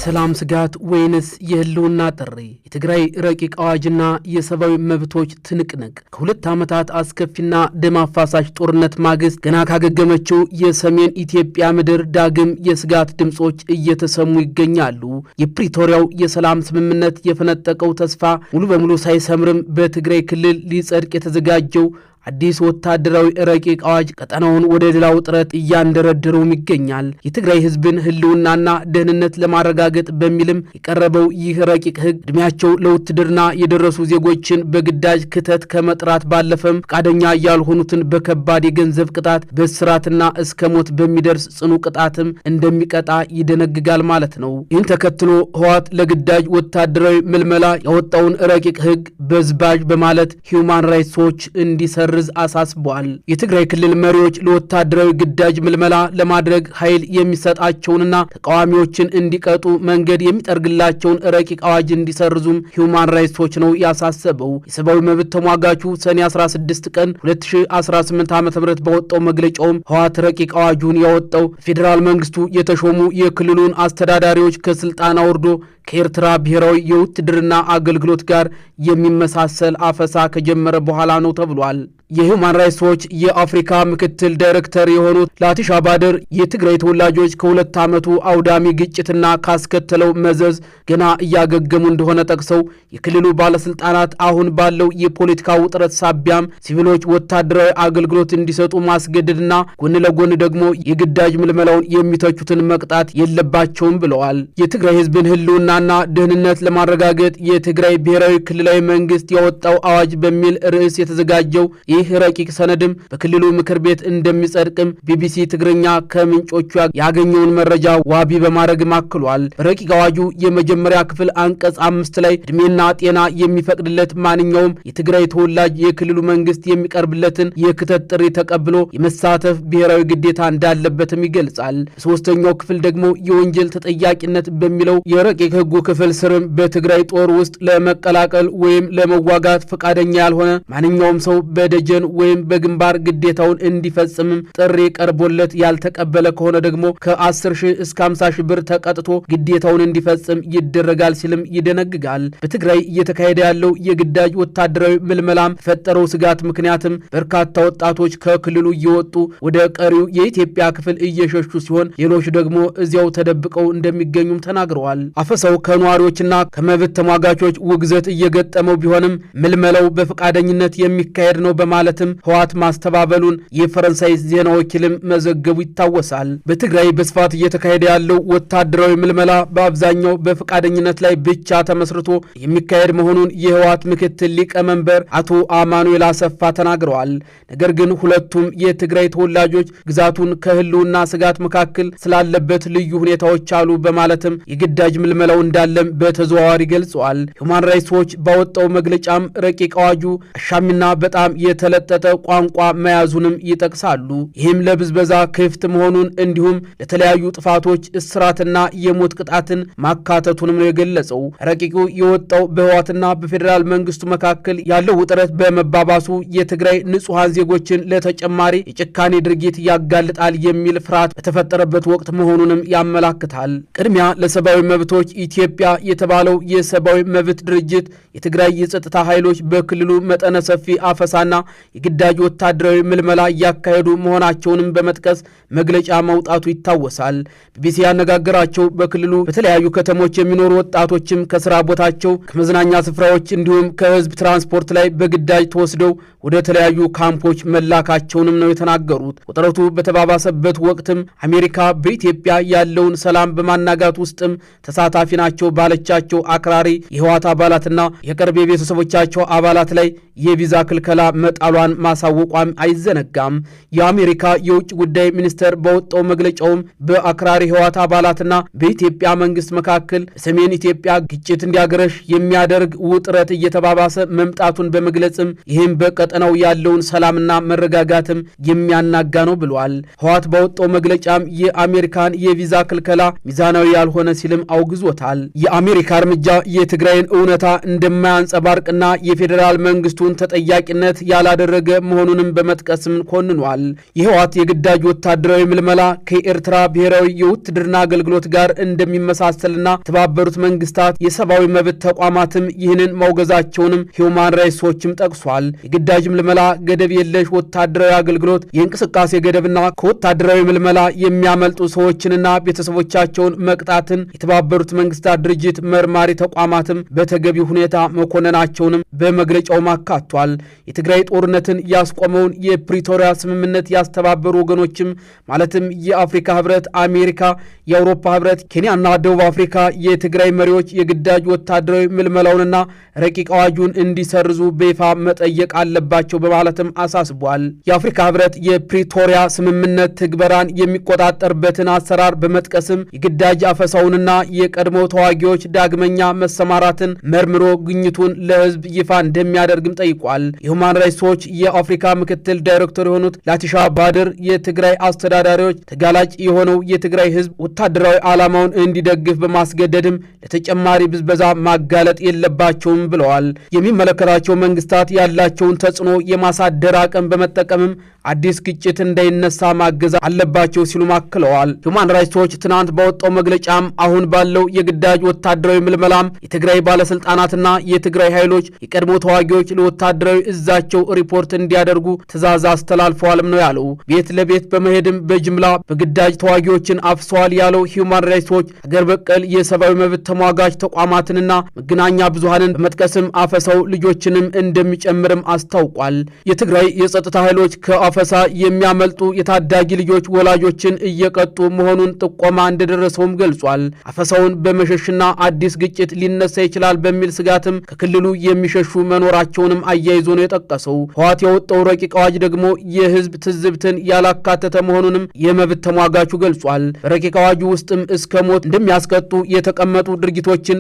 የሰላም ስጋት ወይንስ የህልውና ጥሪ? የትግራይ ረቂቅ አዋጅና የሰብአዊ መብቶች ትንቅንቅ ከሁለት ዓመታት አስከፊና ደም አፋሳሽ ጦርነት ማግስት ገና ካገገመችው የሰሜን ኢትዮጵያ ምድር ዳግም የስጋት ድምጾች እየተሰሙ ይገኛሉ። የፕሪቶሪያው የሰላም ስምምነት የፈነጠቀው ተስፋ ሙሉ በሙሉ ሳይሰምርም በትግራይ ክልል ሊጸድቅ የተዘጋጀው አዲስ ወታደራዊ ረቂቅ አዋጅ ቀጠናውን ወደ ሌላ ውጥረት እያንደረደረው ይገኛል። የትግራይ ህዝብን ህልውናና ደህንነት ለማረጋገጥ በሚልም የቀረበው ይህ ረቂቅ ህግ እድሜያቸው ለውትድርና የደረሱ ዜጎችን በግዳጅ ክተት ከመጥራት ባለፈም ፈቃደኛ ያልሆኑትን በከባድ የገንዘብ ቅጣት በእስራትና እስከ ሞት በሚደርስ ጽኑ ቅጣትም እንደሚቀጣ ይደነግጋል ማለት ነው። ይህን ተከትሎ ህወሓት ለግዳጅ ወታደራዊ ምልመላ ያወጣውን ረቂቅ ህግ በዝባዥ በማለት ሂውማን ራይትስ ዎች እንዲሰር አሳስቧል። የትግራይ ክልል መሪዎች ለወታደራዊ ግዳጅ ምልመላ ለማድረግ ኃይል የሚሰጣቸውንና ተቃዋሚዎችን እንዲቀጡ መንገድ የሚጠርግላቸውን ረቂቅ አዋጅ እንዲሰርዙም ሂውማን ራይትስ ዎች ነው ያሳሰበው። የሰብአዊ መብት ተሟጋቹ ሰኔ 16 ቀን 2018 ዓ.ም ባወጣው መግለጫውም ህወሓት ረቂቅ አዋጁን ያወጣው ፌዴራል መንግስቱ የተሾሙ የክልሉን አስተዳዳሪዎች ከስልጣን አውርዶ ከኤርትራ ብሔራዊ የውትድርና አገልግሎት ጋር የሚመሳሰል አፈሳ ከጀመረ በኋላ ነው ተብሏል። የሂውማን ራይትስ ዎች የአፍሪካ ምክትል ዳይሬክተር የሆኑት ላቲሻ ባደር የትግራይ ተወላጆች ከሁለት ዓመቱ አውዳሚ ግጭትና ካስከተለው መዘዝ ገና እያገገሙ እንደሆነ ጠቅሰው የክልሉ ባለስልጣናት አሁን ባለው የፖለቲካ ውጥረት ሳቢያም ሲቪሎች ወታደራዊ አገልግሎት እንዲሰጡ ማስገደድና ጎን ለጎን ደግሞ የግዳጅ ምልመላውን የሚተቹትን መቅጣት የለባቸውም ብለዋል። የትግራይ ህዝብን ህልውናና ደህንነት ለማረጋገጥ የትግራይ ብሔራዊ ክልላዊ መንግስት ያወጣው አዋጅ በሚል ርዕስ የተዘጋጀው ይህ ረቂቅ ሰነድም በክልሉ ምክር ቤት እንደሚጸድቅም ቢቢሲ ትግርኛ ከምንጮቹ ያገኘውን መረጃ ዋቢ በማድረግ ማክሏል። ረቂቅ አዋጁ የመጀመሪያ ክፍል አንቀጽ 5 ላይ እድሜና ጤና የሚፈቅድለት ማንኛውም የትግራይ ተወላጅ የክልሉ መንግስት የሚቀርብለትን የክተት ጥሪ ተቀብሎ የመሳተፍ ብሔራዊ ግዴታ እንዳለበትም ይገልጻል። በሶስተኛው ክፍል ደግሞ የወንጀል ተጠያቂነት በሚለው የረቂቅ ህጉ ክፍል ስርም በትግራይ ጦር ውስጥ ለመቀላቀል ወይም ለመዋጋት ፈቃደኛ ያልሆነ ማንኛውም ሰው በደጀን ወይም በግንባር ግዴታውን እንዲፈጽምም ጥሪ ቀርቦለት ያልተቀበለ ከሆነ ደግሞ ከ10,000 እስከ 50,000 ብር ተቀጥቶ ግዴታውን እንዲፈጽም ይደረጋል ሲልም ይደነግጋል። በትግራይ እየተካሄደ ያለው የግዳጅ ወታደራዊ ምልመላም ፈጠረው ስጋት ምክንያትም በርካታ ወጣቶች ከክልሉ እየወጡ ወደ ቀሪው የኢትዮጵያ ክፍል እየሸሹ ሲሆን ሌሎች ደግሞ እዚያው ተደብቀው እንደሚገኙም ተናግረዋል። አፈሳው ከነዋሪዎችና ከመብት ተሟጋቾች ውግዘት እየገጠመው ቢሆንም ምልመላው በፈቃደኝነት የሚካሄድ ነው በማለትም ህወሓት ማስተባበሉን የፈረንሳይ ዜና ወኪልም መዘገቡ ይታወሳል። በትግራይ በስፋት እየተካሄደ ያለው ወታደራዊ ምልመላ በአብዛኛው በፈቃደኝነት ላይ ብቻ ተመስርቶ የሚካሄድ መሆኑን የህወሓት ምክትል ሊቀመንበር አቶ አማኑኤል አሰፋ ተናግረዋል። ነገር ግን ሁለቱም የትግራይ ተወላጆች ግዛቱን ከህልውና ስጋት መካከል ስላለበት ልዩ ሁኔታዎች አሉ በማለትም የግዳጅ ምልመላው እንዳለም በተዘዋዋሪ ገልጸዋል። ሂውማን ራይትስ ዎች ባወጣው መግለጫም ረቂቅ አዋጁ አሻሚና በጣም የተለጠጠ ቋንቋ መያዙንም ይጠቅሳሉ። ይህም ለብዝበዛ ክፍት መሆኑን እንዲሁም ለተለያዩ ጥፋቶች እስራትና የሞት ቅጣትን ማካተቱንም ነው የገለጸው። ረቂቁ የወጣው በህወሓትና በፌዴራል መንግስቱ መካከል ያለው ውጥረት በመባባሱ የትግራይ ንጹሐን ዜጎችን ለተጨማሪ የጭካኔ ድርጊት ያጋልጣል የሚል ፍርሃት በተፈጠረበት ወቅት መሆኑንም ያመላክታል። ቅድሚያ ለሰብአዊ መብቶች ኢትዮጵያ የተባለው የሰብአዊ መብት ድርጅት የትግራይ የጸጥታ ኃይሎች በክልሉ መጠነ ሰፊ አፈሳና የግዳጅ ወታደራዊ ምልመላ እያካሄዱ መሆናቸውንም በመጥቀስ መግለጫ ማውጣቱ ይታወሳል። ቢቢሲ ያነጋገራቸው በክልሉ በተለያዩ ከተሞች የሚኖሩ ወጣቶችም ከስራ ቦታቸው፣ ከመዝናኛ ስፍራዎች እንዲሁም ከህዝብ ትራንስፖርት ላይ በግዳጅ ተወስደው ወደ ተለያዩ ካምፖች መላካቸውንም ነው የተናገሩት። ውጥረቱ በተባባሰበት ወቅትም አሜሪካ በኢትዮጵያ ያለውን ሰላም በማናጋት ውስጥም ተሳታፊ ናቸው ባለቻቸው አክራሪ የህወሓት አባላትና የቅርብ የቤተሰቦቻቸው አባላት ላይ የቪዛ ክልከላ መጣሏን ማሳወቋም አይዘነጋም። የአሜሪካ የውጭ ጉዳይ ሚኒስቴር በወጣው መግለጫውም በአክራሪ ህወሓት አባላትና በኢትዮጵያ መንግስት መካከል በሰሜን ኢትዮጵያ ግጭት እንዲያገረሽ የሚያደርግ ውጥረት እየተባባሰ መምጣቱን በመግለጽም ይህም በቀጠናው ያለውን ሰላምና መረጋጋትም የሚያናጋ ነው ብሏል። ህወሓት በወጣው መግለጫም የአሜሪካን የቪዛ ክልከላ ሚዛናዊ ያልሆነ ሲልም አውግዞታል። የአሜሪካ እርምጃ የትግራይን እውነታ እንደማያንጸባርቅና የፌዴራል መንግስቱን ተጠያቂነት ያለ ያደረገ መሆኑንም በመጥቀስም ኮንኗል። የህወሓት የግዳጅ ወታደራዊ ምልመላ ከኤርትራ ብሔራዊ የውትድርና አገልግሎት ጋር እንደሚመሳሰልና የተባበሩት መንግስታት የሰብአዊ መብት ተቋማትም ይህንን ማውገዛቸውንም ሂውማን ራይትስ ዎችም ጠቅሷል። የግዳጅ ምልመላ፣ ገደብ የለሽ ወታደራዊ አገልግሎት፣ የእንቅስቃሴ ገደብና ከወታደራዊ ምልመላ የሚያመልጡ ሰዎችንና ቤተሰቦቻቸውን መቅጣትን የተባበሩት መንግስታት ድርጅት መርማሪ ተቋማትም በተገቢ ሁኔታ መኮነናቸውንም በመግለጫው አካቷል። የትግራይ ጦርነትን ያስቆመውን የፕሪቶሪያ ስምምነት ያስተባበሩ ወገኖችም ማለትም የአፍሪካ ህብረት፣ አሜሪካ፣ የአውሮፓ ህብረት፣ ኬንያና ደቡብ አፍሪካ የትግራይ መሪዎች የግዳጅ ወታደራዊ ምልመላውንና ረቂቅ አዋጁን እንዲሰርዙ በይፋ መጠየቅ አለባቸው በማለትም አሳስቧል። የአፍሪካ ህብረት የፕሪቶሪያ ስምምነት ትግበራን የሚቆጣጠርበትን አሰራር በመጥቀስም የግዳጅ አፈሳውንና የቀድሞ ተዋጊዎች ዳግመኛ መሰማራትን መርምሮ ግኝቱን ለህዝብ ይፋ እንደሚያደርግም ጠይቋል። የሁማን ራይትስ ዎች የአፍሪካ ምክትል ዳይሬክተር የሆኑት ላቲሻ ባድር የትግራይ አስተዳዳሪዎች ተጋላጭ የሆነው የትግራይ ህዝብ ወታደራዊ ዓላማውን እንዲደግፍ በማስገደድም ለተጨማሪ ብዝበዛ ማጋለጥ የለባቸውም ብለዋል። የሚመለከታቸው መንግስታት ያላቸውን ተጽዕኖ የማሳደር አቅም በመጠቀምም አዲስ ግጭት እንዳይነሳ ማገዝ አለባቸው ሲሉ አክለዋል። ሁማን ራይትስ ዎች ትናንት ባወጣው መግለጫም አሁን ባለው የግዳጅ ወታደራዊ ምልመላም የትግራይ ባለስልጣናትና የትግራይ ኃይሎች የቀድሞ ተዋጊዎች ለወታደራዊ እዛቸው ሪፖርት እንዲያደርጉ ትዕዛዝ አስተላልፈዋልም ነው ያለው። ቤት ለቤት በመሄድም በጅምላ በግዳጅ ተዋጊዎችን አፍሰዋል ያለው ሁማን ራይትስ ዎች ሀገር በቀል የሰብአዊ መብት ተሟጋች ተቋማትንና መገናኛ ብዙሃንን በመጥቀስም አፈሳው ልጆችንም እንደሚጨምርም አስታውቋል። የትግራይ የጸጥታ ኃይሎች ከአፈሳ የሚያመልጡ የታዳጊ ልጆች ወላጆችን እየቀጡ መሆኑን ጥቆማ እንደደረሰውም ገልጿል። አፈሳውን በመሸሽና አዲስ ግጭት ሊነሳ ይችላል በሚል ስጋትም ከክልሉ የሚሸሹ መኖራቸውንም አያይዞ ነው የጠቀሰው። ህወሓት ያወጣው ረቂቅ አዋጅ ደግሞ የህዝብ ትዝብትን ያላካተተ መሆኑንም የመብት ተሟጋቹ ገልጿል። በረቂቅ አዋጁ ውስጥም እስከ ሞት እንደሚያስቀጡ የተቀመጡ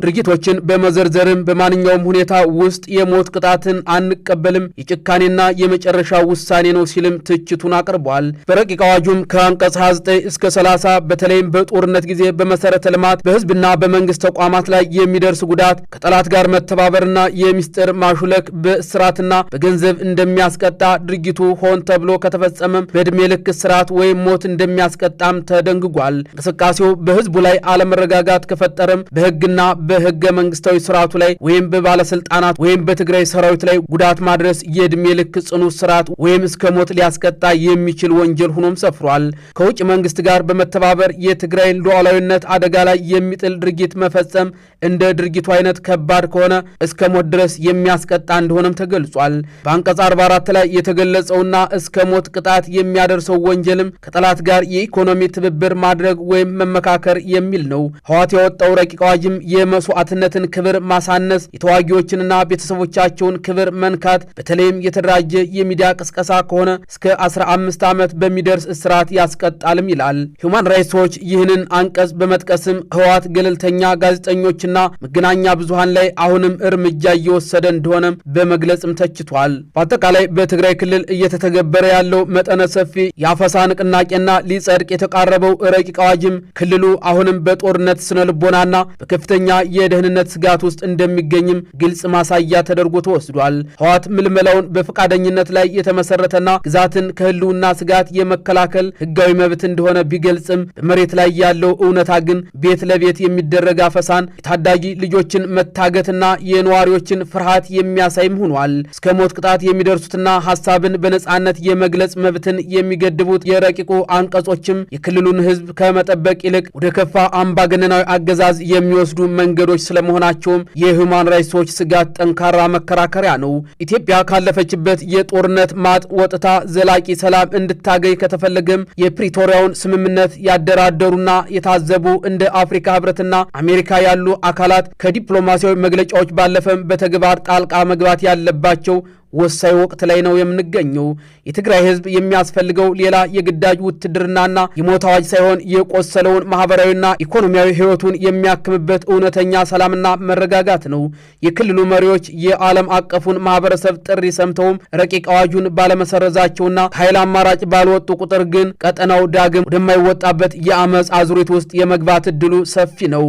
ድርጊቶችን በመዘርዘርም በማንኛውም ሁኔታ ውስጥ የሞት ቅጣትን አንቀበልም፣ የጭካኔና የመጨረሻ ውሳኔ ነው ሲልም ትችቱን አቅርቧል። በረቂቅ አዋጁም ከአንቀጽ 29 እስከ 30 በተለይም በጦርነት ጊዜ በመሰረተ ልማት በህዝብና በመንግስት ተቋማት ላይ የሚደርስ ጉዳት ከጠላት ጋር መተባበርና የሚስጥር ማሹለክ በእስራትና በገንዘብ እንደሚያስቀጣ፣ ድርጊቱ ሆን ተብሎ ከተፈጸመም በዕድሜ ልክ እስራት ወይም ሞት እንደሚያስቀጣም ተደንግጓል። እንቅስቃሴው በህዝቡ ላይ አለመረጋጋት ከፈጠረም በህግና በህገ መንግስታዊ ስርዓቱ ላይ ወይም በባለስልጣናት ወይም በትግራይ ሰራዊት ላይ ጉዳት ማድረስ የዕድሜ ልክ ጽኑ እስራት ወይም እስከ ሞት ሊያስቀጣ የሚችል ወንጀል ሆኖም ሰፍሯል። ከውጭ መንግስት ጋር በመተባበር የትግራይን ሉዓላዊነት አደጋ ላይ የሚጥል ድርጊት መፈጸም እንደ ድርጊቱ አይነት ከባድ ከሆነ እስከ ሞት ድረስ የሚያስቀጣ እንደሆነም ተገልጿል። በአንቀጽ 44 ላይ የተገለጸውና እስከ ሞት ቅጣት የሚያደርሰው ወንጀልም ከጠላት ጋር የኢኮኖሚ ትብብር ማድረግ ወይም መመካከር የሚል ነው። ህወሓት ያወጣው ረቂቅ አዋጅም የመስዋዕትነትን ክብር ማሳነስ፣ የተዋጊዎችንና ቤተሰቦቻቸውን ክብር መንካት፣ በተለይም የተደራጀ የሚዲያ ቅስቀሳ ከሆነ እስከ 15 ዓመት በሚደርስ እስራት ያስቀጣልም ይላል። ሁማን ራይትስ ዎች ይህንን አንቀጽ በመጥቀስም ህወሓት ገለልተኛ ጋዜጠኞችና መገናኛ ብዙሃን ላይ አሁንም እርምጃ እየወሰደ እንደሆነም በመግለጽም ተችቷል። በአጠቃላይ በትግራይ ክልል እየተተገበረ ያለው መጠነ ሰፊ የአፈሳ ንቅናቄና ሊጸድቅ የተቃረበው ረቂቅ አዋጅም ክልሉ አሁንም በጦርነት ስነ ልቦናና በከፍተኛ የደህንነት ስጋት ውስጥ እንደሚገኝም ግልጽ ማሳያ ተደርጎ ተወስዷል። ህወሓት ምልመላውን በፈቃደኝነት ላይ የተመሰረተና ግዛትን ከህልውና ስጋት የመከላከል ህጋዊ መብት እንደሆነ ቢገልጽም በመሬት ላይ ያለው እውነታ ግን ቤት ለቤት የሚደረግ አፈሳን፣ የታዳጊ ልጆችን መታገትና የነዋሪዎችን ፍርሃት የሚያሳይም ሆኗል። እስከ ሞት ቅጣት የሚደርሱትና ሐሳብን በነጻነት የመግለጽ መብትን የሚገድቡት የረቂቁ አንቀጾችም የክልሉን ህዝብ ከመጠበቅ ይልቅ ወደ ከፋ አምባገነናዊ አገዛዝ የሚወስዱ መንገዶች ስለመሆናቸውም የሁማን ራይትስ ዎች ስጋት ጠንካራ መከራከሪያ ነው። ኢትዮጵያ ካለፈችበት የጦርነት ማጥ ወጥታ ዘላቂ ሰላም እንድታገኝ ከተፈለገም የፕሪቶሪያውን ስምምነት ያደራደሩና የታዘቡ እንደ አፍሪካ ህብረትና አሜሪካ ያሉ አካላት ከዲፕሎማሲያዊ መግለጫዎች ባለፈም በተግባር ጣልቃ መግባት ያለባቸው ወሳኝ ወቅት ላይ ነው የምንገኘው። የትግራይ ህዝብ የሚያስፈልገው ሌላ የግዳጅ ውትድርናና የሞት አዋጅ ሳይሆን የቆሰለውን ማህበራዊና ኢኮኖሚያዊ ህይወቱን የሚያክምበት እውነተኛ ሰላምና መረጋጋት ነው። የክልሉ መሪዎች የዓለም አቀፉን ማህበረሰብ ጥሪ ሰምተውም ረቂቅ አዋጁን ባለመሰረዛቸውና ኃይል አማራጭ ባልወጡ ቁጥር ግን ቀጠናው ዳግም ወደማይወጣበት የአመፅ አዙሪት ውስጥ የመግባት እድሉ ሰፊ ነው።